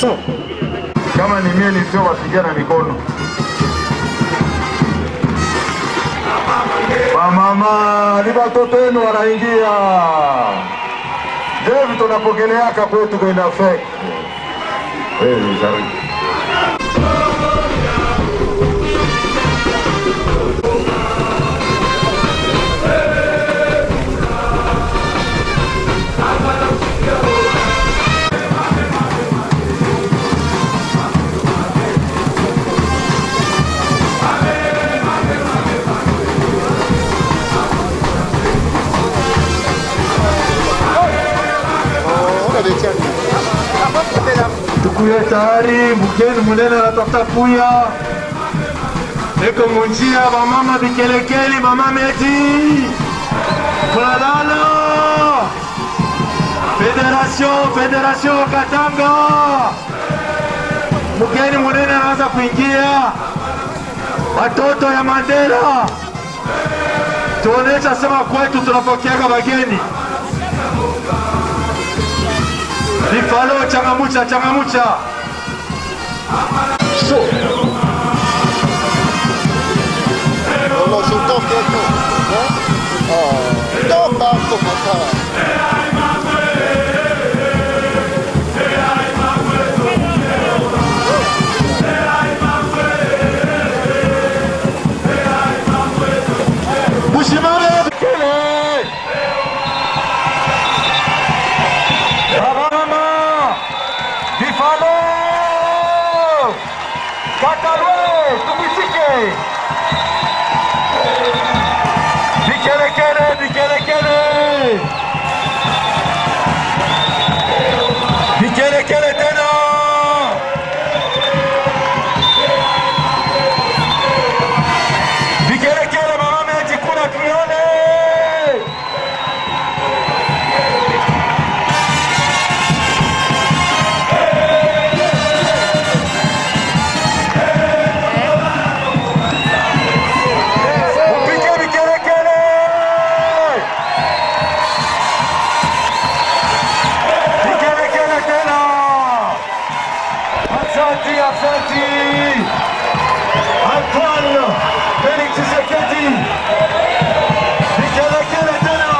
So kama ni mieli sio wapigana mikono. Mama, ni watoto wenu wanaingia. David tunapokeleaka kwetu kwenda fake. Karibu. Tukuye tayari, mgeni munene anatafuta kuya. Eko munjia, mama bikelekeli, mama meti. Kulala. Federation Katanga. Mgeni munene anaanza kuingia. Watoto ya Mandela. Tuonesha sema kwetu tunapokeaga wageni. Bifalo changamucha. So. Lo soltó quieto, ¿no? Oh, no como estaba. Bikele tena. Bikele mama meji kuna tuone. Absenti Antoine Félix Tshisekedi Bikele tena.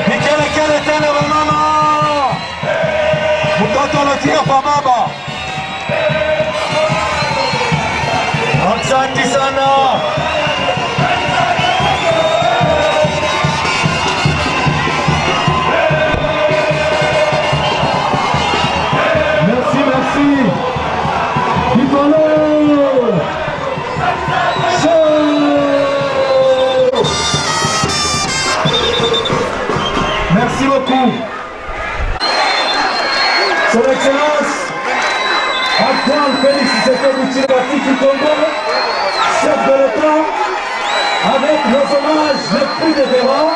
Bikele tena mama. Mtoto anatia kwa baba. Asante sana. Merci beaucoup. Son Excellence Antoine Félix Tshisekedi du Congo, chef de l'État, avec nos hommages les plus dévérants.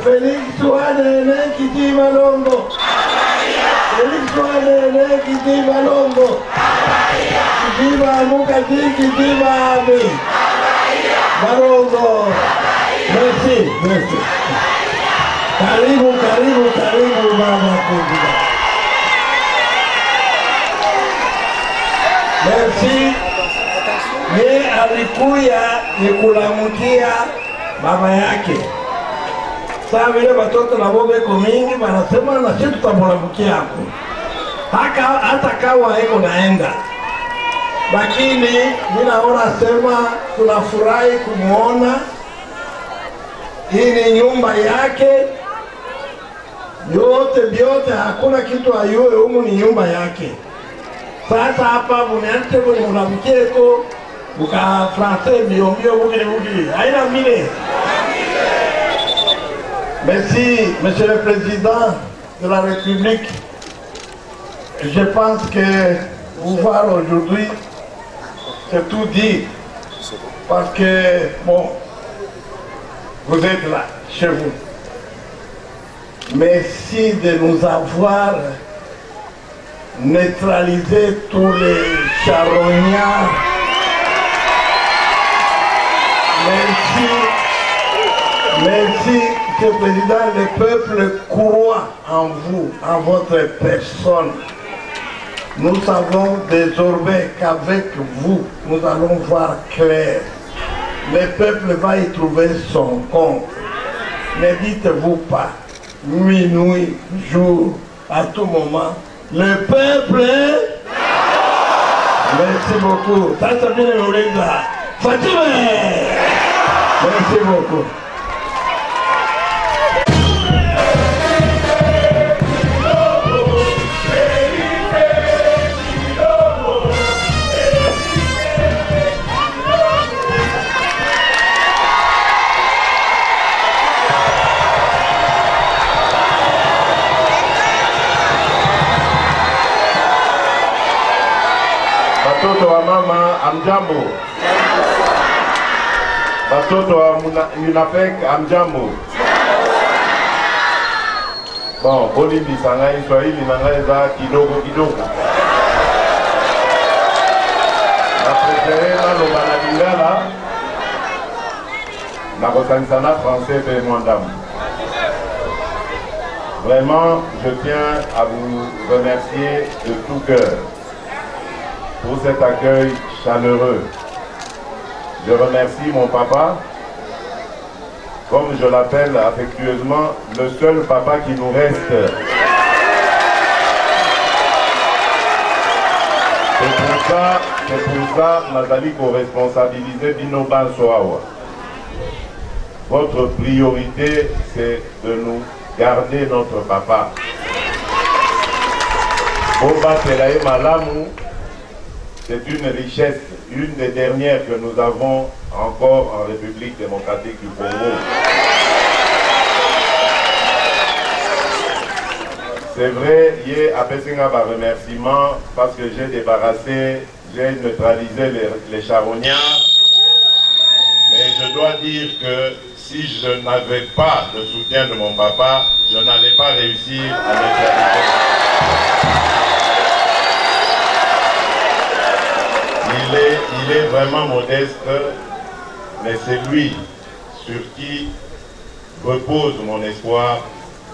Félix Touadéné Kiti Malongo. Félix Touadéné Kiti Malongo. Kiti Mamukati Kiti Mami. Malongo. Merci. Karibu mama Kundila. Merci. Ye alikuya ni kulamukia mama yake. Sasa vile watoto na bobe mingi wanasema na sisi tutamulamukia hapo. Hata kawa haiko naenda. Lakini ninaona sema tunafurahi kumuona. Hii ni nyumba yake. Yote hakuna kitu ayue, humu ni nyumba yake. Sasa hapa mniante mulamukieko français, merci, Monsieur le Président de la République. Je pense que vous voir aujourd'hui, c'est tout dire. Parce que, bon, vous êtes là, chez vous. Merci de nous avoir neutralisé tous les charognards. Merci, Monsieur le Président, le peuple croit en vous, en votre personne. Nous savons désormais qu'avec vous, nous allons voir clair. Le peuple va y trouver son compte. Ne dites-vous pas, minuit, jour, à tout moment, le peuple est... Merci beaucoup. Ça, c'est bien le là. Fatima! Merci beaucoup. Batoto wa mama amjambo. Batoto wa Munafek amjambo. Bon, Bolivie sanga Swahili nangaiza kidogo kidogo. Na préféré na lobana lingala na kosanisana français pe mwandam. Vraiment, je tiens à vous remercier de tout cœur pour cet accueil chaleureux. Je remercie mon papa, comme je l'appelle affectueusement, le seul papa qui nous reste. C'est pour ça, Nathalie, qu'on responsabilise Bino Bansoawa. Votre priorité, c'est de nous garder notre papa. Boba Telae Malamu, c'est une richesse, une des dernières que nous avons encore en République démocratique du Congo. C'est vrai, hier, à Pessinga, remerciement parce que j'ai débarrassé, j'ai neutralisé les charognards. Mais je dois dire que si je n'avais pas le soutien de mon papa, je n'allais pas réussir à neutraliser. Il est vraiment modeste, mais c'est lui sur qui repose mon espoir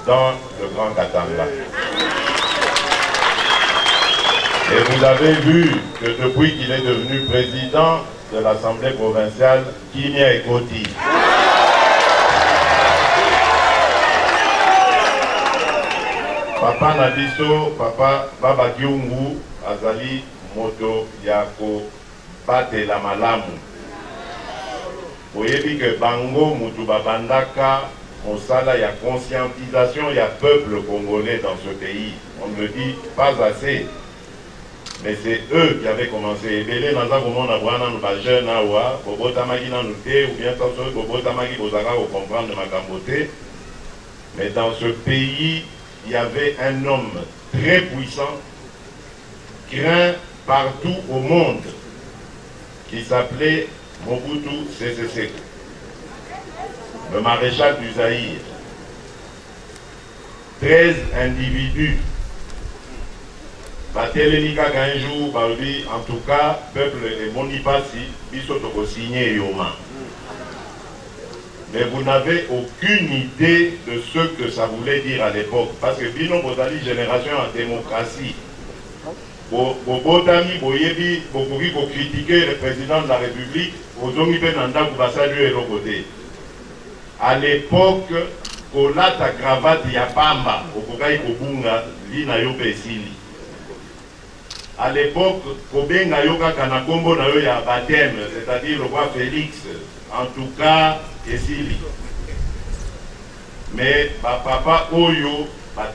dans le Grand Katanga. Et vous avez vu que depuis qu'il est devenu président de l'Assemblée provinciale, Kimia Ekoti. Papa Nabiso, Papa Baba Kiungu, Azali Moto Yako Bate la Malamu. Vous voyez que Bango Mutuba Bandaka, Mosala, il y a conscientisation, il y a peuple congolais dans ce pays. On me dit pas assez. Mais c'est eux qui avaient commencé. Et bien, dans un moment, on a un jeune, Bobo Tamagi n'a noté, ou bien Bobo Tamagi Bozaka, vous comprendre de ma camboté. Mais dans ce pays, il y avait un homme très puissant, craint partout au monde, qui s'appelait Mobutu Sese Seko, le maréchal du Zaïre. 13 individus. Un jour, en tout cas, peuple et Monipasi, ils sont signés Yoma. Mais vous n'avez aucune idée de ce que ça voulait dire à l'époque. Parce que Bino Bozali, génération en démocratie. Bobotami, Boyebi, Bokogi, pour critiquer le président de la République, Ozomi Benanda, pour saluer l'autre côté. À l'époque, Kolata cravate Yapamba, Okogai Kobunga, Lina Yope Sili. À l'époque, Kobenga Yoka Kanakombo Nayo ya baptême, c'est-à-dire le roi Félix, en tout cas, Esili. Mais papa Oyo,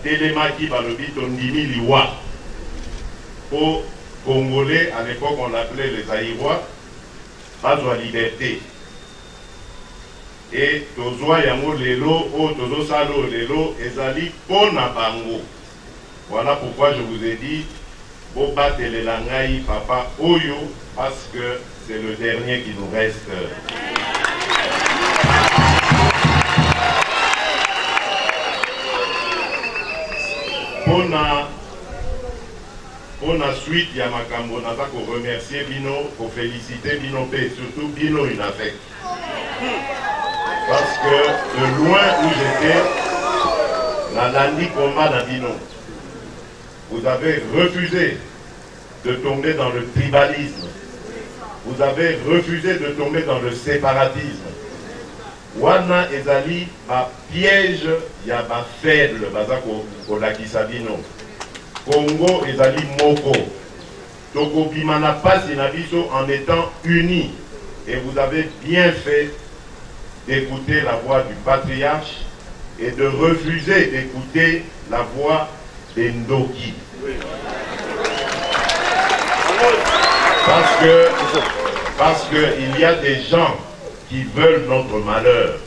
Telemaki, Balobi, Tondimi Liwa. Aux Congolais, à l'époque on l'appelait les Aïrois, bazwa liberté. Et tozwa yango lelo, o tozo salo lelo, ezali pona bango. Voilà pourquoi je vous ai dit, bo batele la ngai papa oyo, parce que c'est le dernier qui nous reste. Pour la suite, il y a Makambo, naza ko remercier Bino, pour féliciter Bino P, surtout Bino une avec. Parce que de loin où j'étais, la landi combat dans Bino, vous avez refusé de tomber dans le tribalisme. Vous avez refusé de tomber dans le séparatisme. Wana ezali ba piège ya ba faible bazako kolakisa bino. Congo ezali moko. Toko bimana pasi na biso en étant unis. Et vous avez bien fait d'écouter la voix du patriarche et de refuser d'écouter la voix des Ndoki. Parce que il y a des gens qui veulent notre malheur.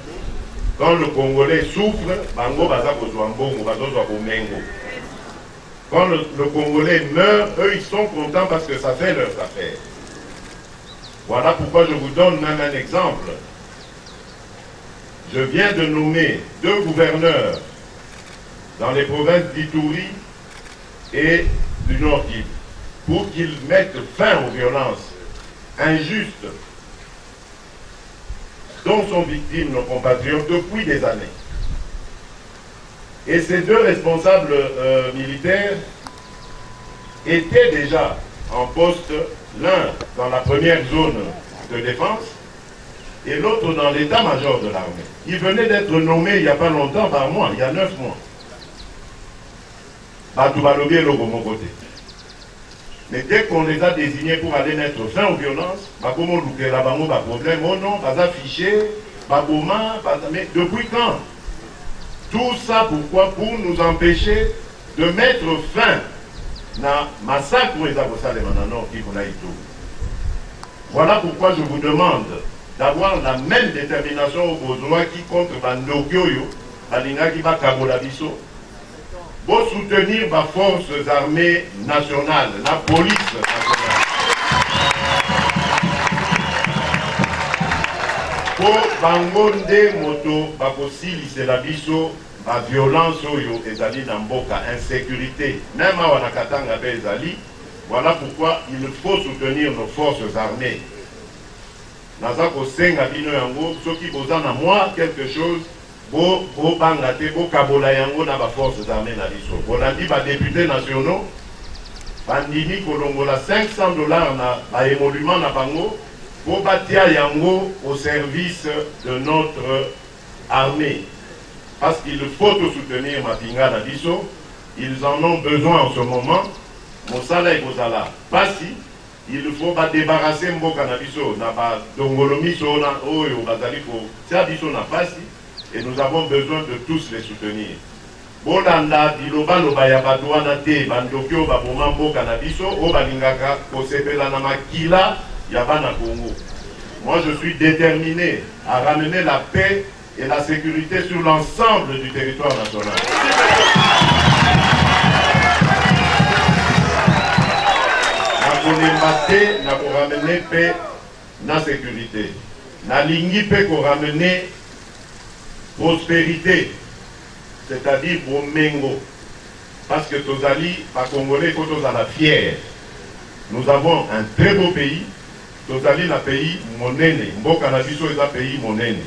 Quand le Congolais souffre, bango baza kozwa mbongo, bazozwa bomengo. Quand le Congolais meurt, eux ils sont contents parce que ça fait leurs affaires. Voilà pourquoi je vous donne même un exemple. Je viens de nommer 2 gouverneurs dans les provinces d'Ituri et du Nord Kivu pour qu'ils mettent fin aux violences injustes dont sont victimes nos compatriotes depuis des années. Et ces 2 responsables militaires étaient déjà en poste, l'un dans la première zone de défense et l'autre dans l'état-major de l'armée. Ils venaient d'être nommés il n'y a pas longtemps, par mois, il y a 9 mois. Batoubalobie et Logomogote. Mais dès qu'on les a désignés pour aller mettre fin aux violences, problème, oh non, pas affiché, mais depuis quand? Tout ça pourquoi? Pour nous empêcher de mettre fin à massacre. Voilà pourquoi je vous demande d'avoir la même détermination aux besoins qui contre Bandokyoyo, Balingaki Bakabolabiso, pour soutenir ma forces armées nationales, la police nationale. Pour Bangonde Moto, Bakosili, c'est la biso, la violence, ezali Namboka, insécurité, même à Wanakatanga ezali. Voilà pourquoi il faut soutenir nos forces armées. Nazako Senga Bino Yango, ceux qui posent à moi quelque chose, Bo bangate, bo kabola yango na ba forces armées na biso. Bolandi ba députés nationaux, bandini kolongola $500 na ba émolument na bango, bo batia yango au service de notre armée. Parce qu'il faut soutenir Mapinga na biso, ils en ont besoin en ce moment. Mosala et Mosala. Pasi, il faut ba débarrasser Mboka na biso, na ba dongolomi so na oyo bazali ko. C'est biso na pasi. Et nous avons besoin de tous les soutenir. Bolanda, Diloba, Lobaya, Badouana, Te, Bandokyo, Babomambo, Canabiso, Obalingaka, Kosebela, Namakila, Yabana, Congo. Moi, je suis déterminé à ramener la paix et la sécurité sur l'ensemble du territoire national. Nakolemate, Nako ramener paix, la sécurité. Nalingi paix, ko ramener prospérité, c'est-à-dire pour Mengo. Parce que Tozali, pas Congolais, quand Tozala fier. Nous avons un très beau pays. Tozali, la pays monene. Mboka Nabiso est un pays monene.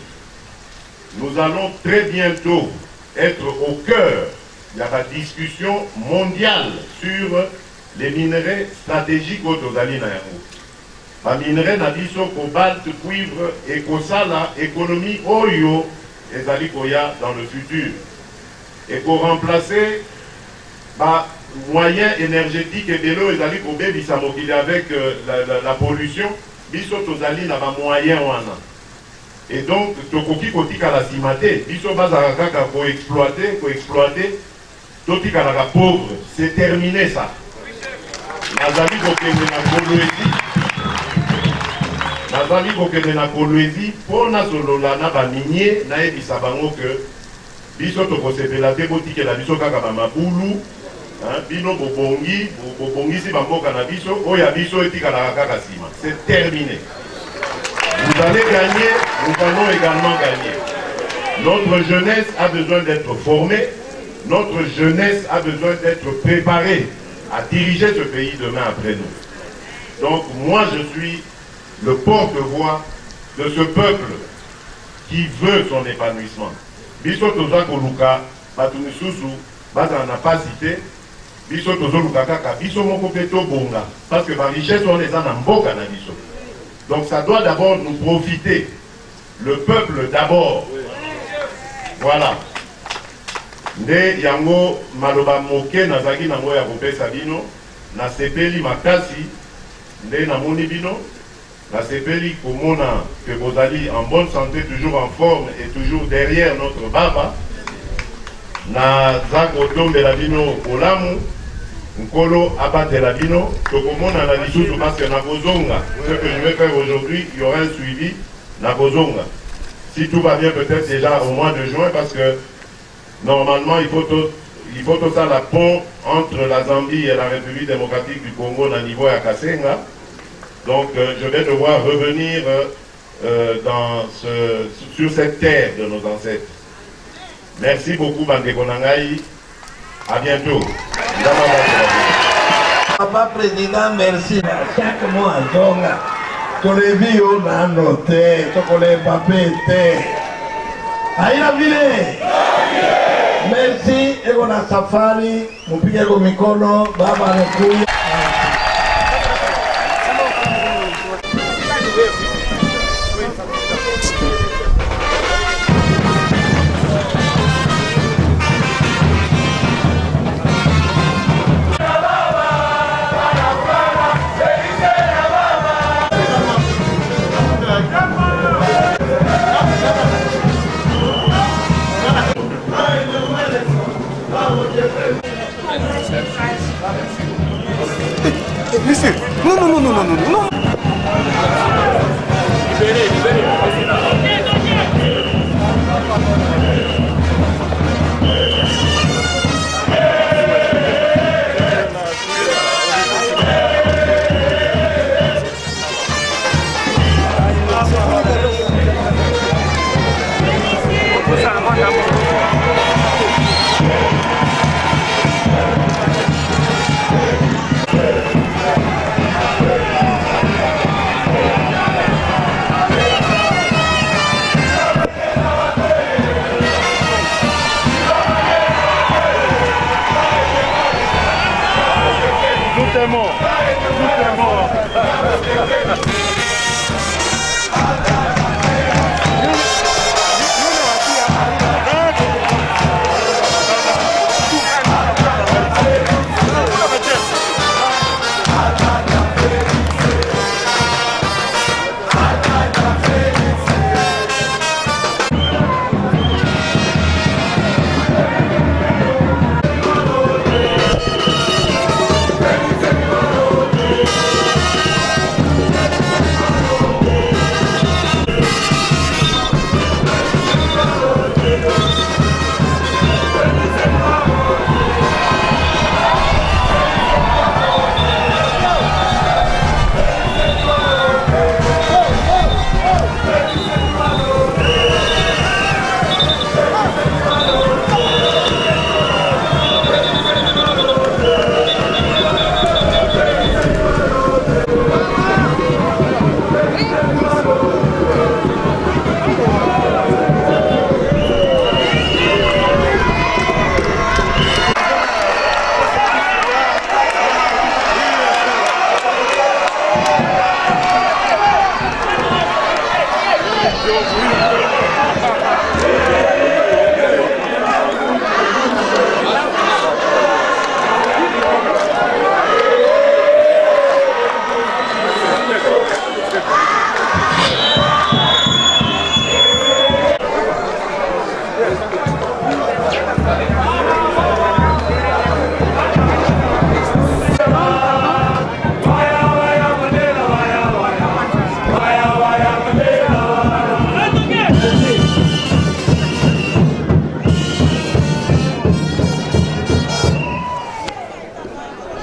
Nous allons très bientôt être au cœur de la discussion mondiale sur les minerais stratégiques au Tozali Nayango. Les minerais Nabiso, cobalt, cuivre et Kosala, économie Oyo, et Zali Koya dans le futur. Et pour remplacer moyens énergétiques et vélo, et Zali Kobe Bissamokili avec la pollution, Biso Tozali n'a pas moyen wana. Et donc, Tokoki Kotika la Simate, Biso Bazaraka pour exploiter, Totika la pauvre. C'est terminé ça. Nazali Kokende na Koloedi, nazali kokende na Kolwezi pour nazolola na baminier nayebisa bango que biso tokosepela te botikela biso kaka bamabulu bino bobongisi bamboka na biso oya biso etikalaka kaka nsima. C'est terminé. Vous allez gagner, nous allons également gagner. Notre jeunesse a besoin d'être formée, notre jeunesse a besoin d'être préparée à diriger ce pays demain après nous. Donc moi je suis le porte-voix de ce peuple qui veut son épanouissement. Biso toza koluka batumisusu baza na pas cité biso tozo luka kaka biso moko peto bonga parce que ba richesse on les a na mboka na biso. Donc ça doit d'abord nous profiter. Le peuple d'abord. Voilà. Nde yango maloba moke nazaki nango ya kopesa bino na sepeli makasi nde namoni bino na sepeli komona que bozali en bonne santé, toujours en forme et toujours derrière notre baba na zako tombela bino olamu nkolo abatela bino tokomona na lisusu parce que na kozonga ce que je vais faire aujourd'hui il y aura un suivi na kozonga si tout va bien peut-être déjà au mois de juin parce que normalement il faut tout ça la pont entre la Zambie et la République démocratique du Congo au niveau à Kasenga. Donc je vais devoir revenir sur cette terre de nos ancêtres. Merci beaucoup Bandeko Nangai. À bientôt. Papa Président, merci. Chaque mois, Zonga. Tu les vis au nanoté, tu les papiers. Aïe la ville. Merci. Et on a safari. Mupige komikono. Baba nekuya. Monsieur, non.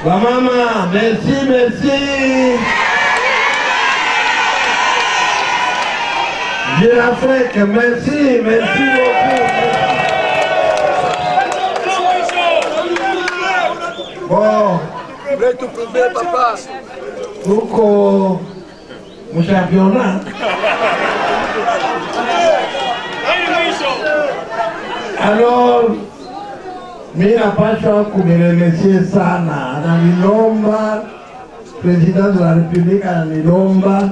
La maman, merci, merci. Girafrique, merci, merci beaucoup. Bon. Je vais tout prouver, papa. Pourquoi mon championnat? Alors, mimi napaswa kumiremesie sana. Ananilomba, President de la République ananilomba,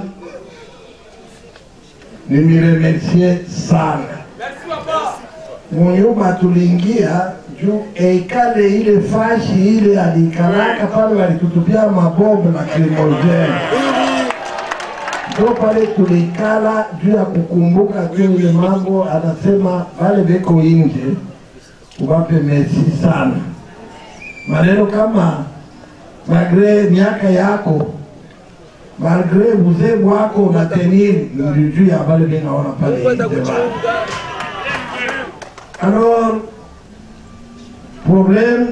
nimiremesie sana. Munyumba tuliingia juu eikale ile fashi ile alikalaka pale walitutupia mabomu na krimogene. Ndio pale tulikala juu ya kukumbuka tu ile mambo. Anasema wale beko nje uwape merci sana. Maneno kama magre miaka yako, magre mzee wako unateniri juu ya wale binaona pale nje. Alors, problème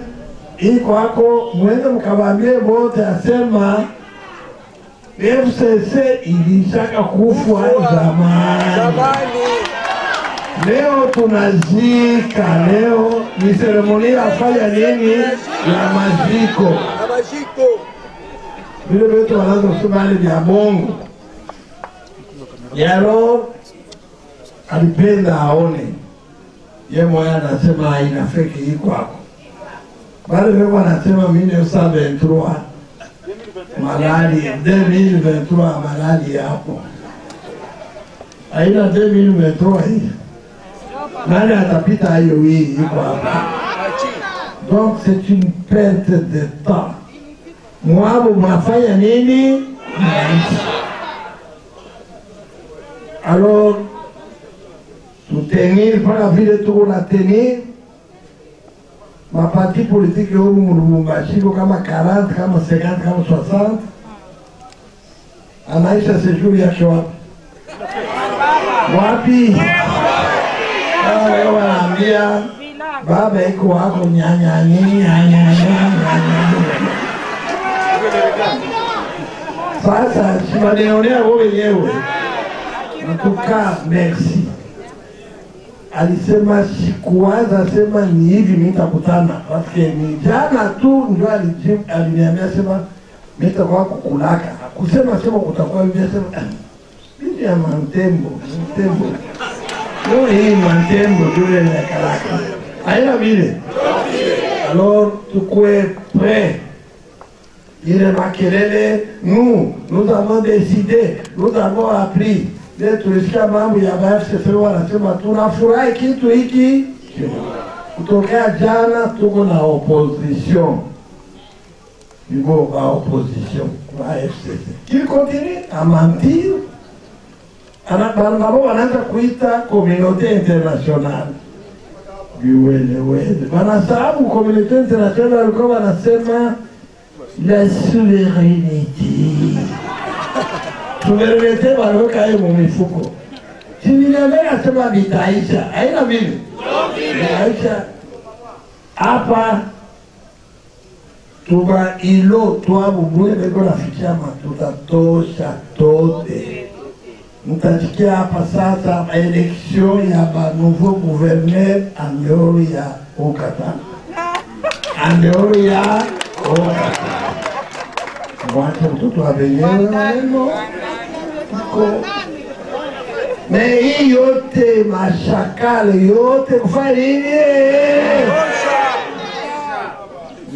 iko hako, mwende mkabambie wote asema FCC ilishaka kufwa zamani. Leo tunazika, leo ni seremonia afanya nini ya maziko. Vile wetu wanaanza kusema hali vya bongo. Yaro alipenda aone. Ye moya anasema haina feki iko hapo. Bale wewe wanasema 1923 malaria, 2023 malaria hapo. Haina 2023 hii. Nani atapita hiyo hii iko hapa. Donc c'est une perte de temps. Mwabo mnafanya nini? Alors soutenir par vile tuko na tenir ma parti politique au Lubumbashi kama 40 kama 50 kama 60 anaisha séjour yake wapi? Wao wanaambia baba iko wako nyanya nyanya. Sasa simanionea wewe wenyewe. Natuka merci. Alisema sikuwaza sema ni hivi nitakutana. Parce ni jana tu ndio aliniambia sema nitakuwa kukulaka. Kusema sema kutakuwa hivi sema bibi ya Mantembo. Ndio hii Mantembo ndio ile kalaka. Haina vile. Alors tukue prêt. Il est makelele, nous avons décidé, nous avons appris. Tulisikia mambo ya FCC wanasema tunafurahi kitu hiki. Kutokea jana tuko na opposition. Niveau à opposition à FCC. Il continue à mentir. Anababo wanaanza kuita communauté internationale. Biwele. Wanasababu communauté internationale walikuwa wanasema la souveraineté. Souveraineté walioka hiyo mifuko. Siniambia sema vitaisha. Haina vile. Vitaisha. Hapa tuba ilo tuabu bure beko nafikia tutatosha tote. Mutachikia hapa sasa election ya ba nouveau gouverneur andeo ya Okata. Andeo ya Okata. Mwacha mtoto abenyewe maneno. Na hii yote mashakale yote kufanya nini?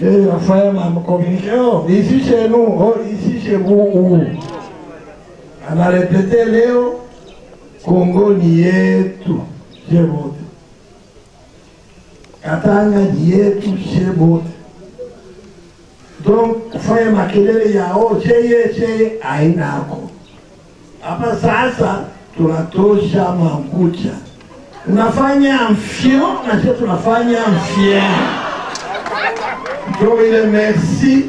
Je afanya communication ici chez nous, ici chez vous. Anarepete leo Kongo ni yetu wote. Katanga ni yetu wote. Donc kufanya makelele ya cheye haina ako. Hapa sasa tunatosha mangucha. Unafanya mfio na sisi tunafanya mfia. Ndio ile merci.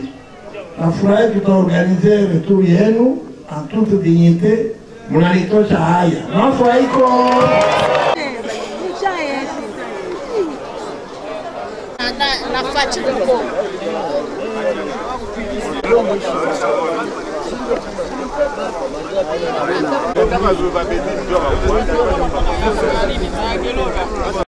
Nafurahi tutaorganize retour yenu en toute dignité. Mnalitosha haya. Nafurahi iko. Na fachi Kama